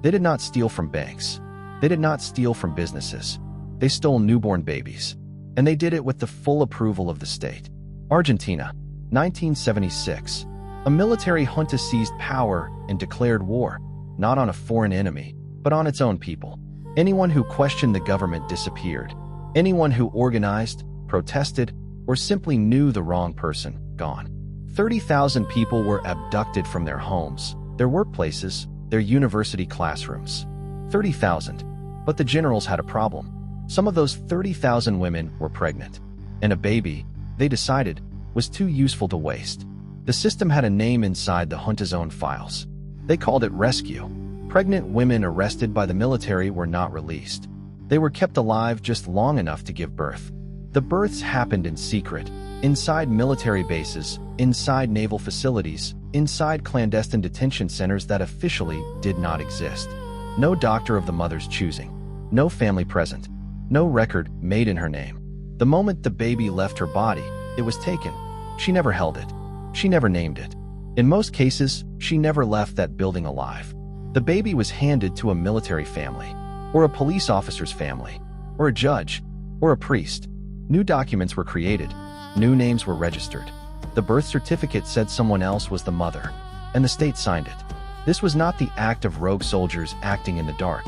They did not steal from banks. They did not steal from businesses. They stole newborn babies. And they did it with the full approval of the state. Argentina, 1976. A military junta seized power and declared war, not on a foreign enemy, but on its own people. Anyone who questioned the government disappeared. Anyone who organized, protested, or simply knew the wrong person, gone. 30,000 people were abducted from their homes, their workplaces, their university classrooms. 30,000. But the generals had a problem. Some of those 30,000 women were pregnant. And a baby, they decided, was too useful to waste. The system had a name inside the junta's own files. They called it rescue. Pregnant women arrested by the military were not released. They were kept alive just long enough to give birth. The births happened in secret, inside military bases, inside naval facilities, inside clandestine detention centers that officially did not exist. No doctor of the mother's choosing. No family present. No record made in her name. The moment the baby left her body, it was taken. She never held it. She never named it. In most cases, she never left that building alive. The baby was handed to a military family, or a police officer's family, or a judge, or a priest. New documents were created. New names were registered. The birth certificate said someone else was the mother, and the state signed it. This was not the act of rogue soldiers acting in the dark.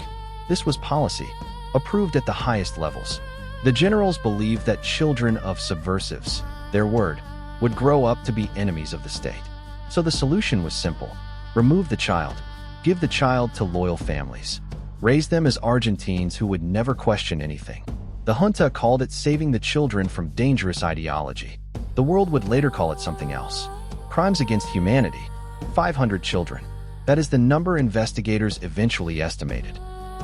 This was policy, approved at the highest levels. The generals believed that children of subversives, their word, would grow up to be enemies of the state. So the solution was simple. Remove the child. Give the child to loyal families. Raise them as Argentines who would never question anything. The junta called it saving the children from dangerous ideology. The world would later call it something else. Crimes against humanity. 500 children. That is the number investigators eventually estimated.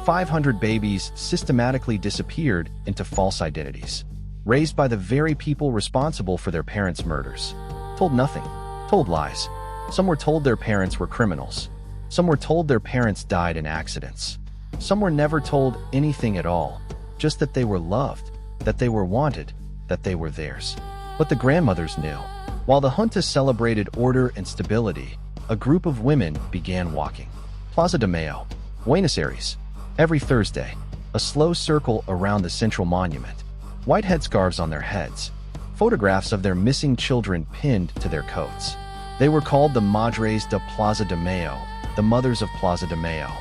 500 babies systematically disappeared into false identities, raised by the very people responsible for their parents' murders. Told nothing. Told lies. Some were told their parents were criminals. Some were told their parents died in accidents. Some were never told anything at all, just that they were loved, that they were wanted, that they were theirs. But the grandmothers knew. While the junta celebrated order and stability, a group of women began walking. Plaza de Mayo, Buenos Aires. Every Thursday, a slow circle around the central monument. White headscarves on their heads. Photographs of their missing children pinned to their coats. They were called the Madres de Plaza de Mayo, the Mothers of Plaza de Mayo.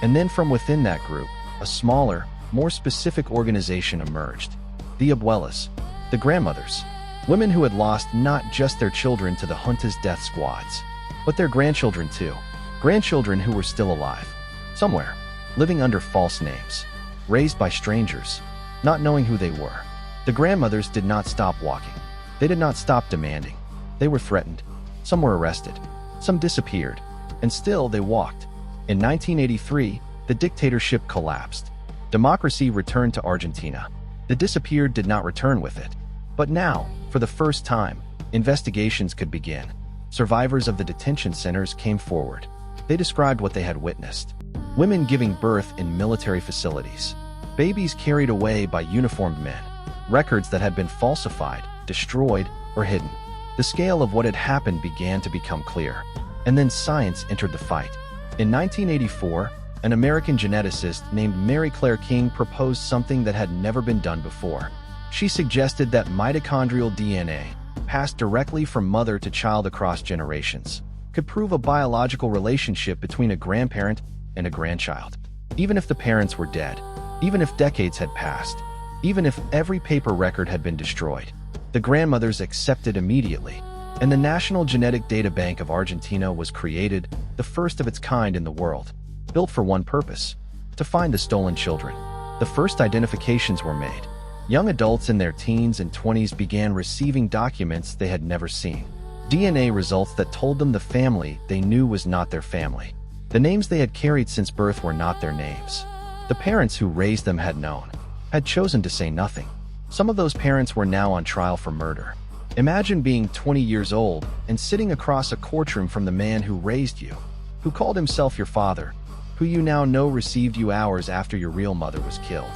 And then from within that group, a smaller, more specific organization emerged. The Abuelas, the grandmothers. Women who had lost not just their children to the junta's death squads, but their grandchildren too. Grandchildren who were still alive. Somewhere. Living under false names. Raised by strangers. Not knowing who they were. The grandmothers did not stop walking. They did not stop demanding. They were threatened. Some were arrested. Some disappeared. And still they walked. In 1983, the dictatorship collapsed. Democracy returned to Argentina. The disappeared did not return with it. But now, for the first time, investigations could begin. Survivors of the detention centers came forward. They described what they had witnessed. Women giving birth in military facilities. Babies carried away by uniformed men. Records that had been falsified, destroyed, or hidden. The scale of what had happened began to become clear. And then science entered the fight. In 1984, an American geneticist named Mary Claire King proposed something that had never been done before. She suggested that mitochondrial DNA, passed directly from mother to child across generations, could prove a biological relationship between a grandparent and a grandchild. Even if the parents were dead, even if decades had passed, even if every paper record had been destroyed, the grandmothers accepted immediately, and the National Genetic Data Bank of Argentina was created, the first of its kind in the world, built for one purpose: to find the stolen children. The first identifications were made. Young adults in their teens and 20s began receiving documents they had never seen. DNA results that told them the family they knew was not their family. The names they had carried since birth were not their names. The parents who raised them had known, had chosen to say nothing. Some of those parents were now on trial for murder. Imagine being 20 years old and sitting across a courtroom from the man who raised you, who called himself your father, who you now know received you hours after your real mother was killed.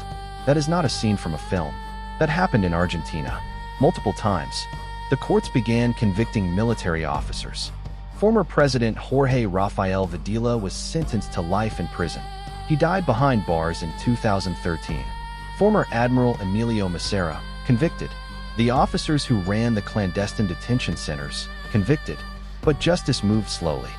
That is not a scene from a film. That happened in Argentina, multiple times. The courts began convicting military officers. Former President Jorge Rafael Videla was sentenced to life in prison. He died behind bars in 2013. Former Admiral Emilio Massera, convicted. The officers who ran the clandestine detention centers, convicted. But justice moved slowly.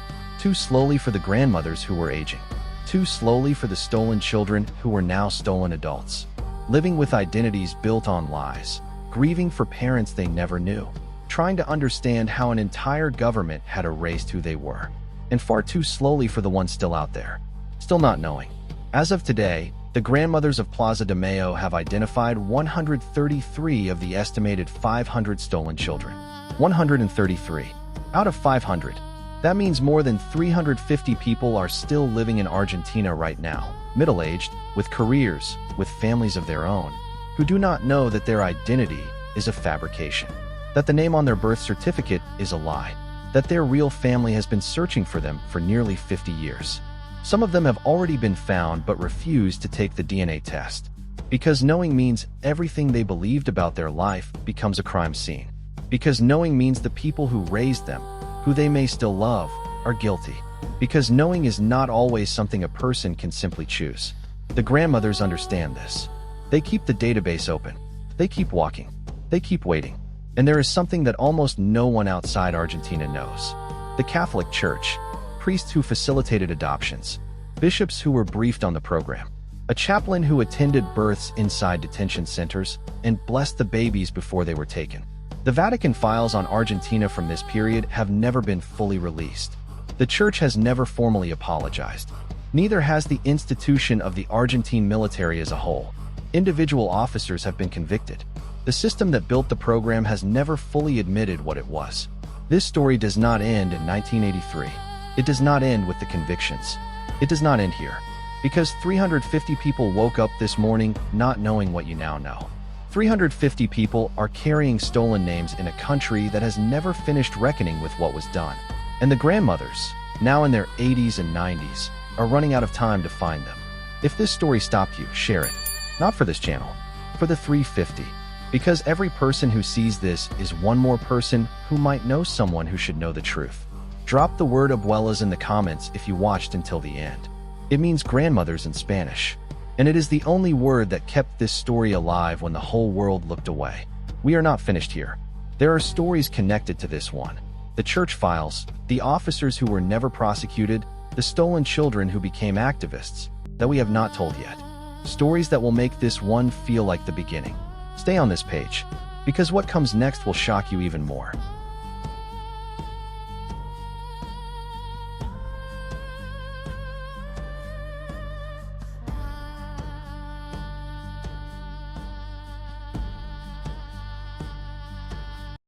Too slowly for the grandmothers who were aging. Too slowly for the stolen children who were now stolen adults. Living with identities built on lies. Grieving for parents they never knew. Trying to understand how an entire government had erased who they were. And far too slowly for the ones still out there. Still not knowing. As of today, the grandmothers of Plaza de Mayo have identified 133 of the estimated 500 stolen children. 133. Out of 500. That means more than 350 people are still living in Argentina right now, middle-aged, with careers, with families of their own, who do not know that their identity is a fabrication, that the name on their birth certificate is a lie, that their real family has been searching for them for nearly 50 years. Some of them have already been found but refused to take the DNA test, because knowing means everything they believed about their life becomes a crime scene, because knowing means the people who raised them, who they may still love, are guilty, because knowing is not always something a person can simply choose. The grandmothers understand this. They keep the database open. They keep walking. They keep waiting. And there is something that almost no one outside Argentina knows. The Catholic Church, priests who facilitated adoptions, bishops who were briefed on the program, a chaplain who attended births inside detention centers and blessed the babies before they were taken. The Vatican files on Argentina from this period have never been fully released. The Church has never formally apologized. Neither has the institution of the Argentine military as a whole. Individual officers have been convicted. The system that built the program has never fully admitted what it was. This story does not end in 1983. It does not end with the convictions. It does not end here. Because 350 people woke up this morning not knowing what you now know. 350 people are carrying stolen names in a country that has never finished reckoning with what was done. And the grandmothers, now in their 80s and 90s, are running out of time to find them. If this story stopped you, share it. Not for this channel, for the 350. Because every person who sees this is one more person who might know someone who should know the truth. Drop the word Abuelas in the comments if you watched until the end. It means grandmothers in Spanish. And it is the only word that kept this story alive when the whole world looked away. We are not finished here. There are stories connected to this one. The church files, the officers who were never prosecuted, the stolen children who became activists, that we have not told yet. Stories that will make this one feel like the beginning. Stay on this page, because what comes next will shock you even more.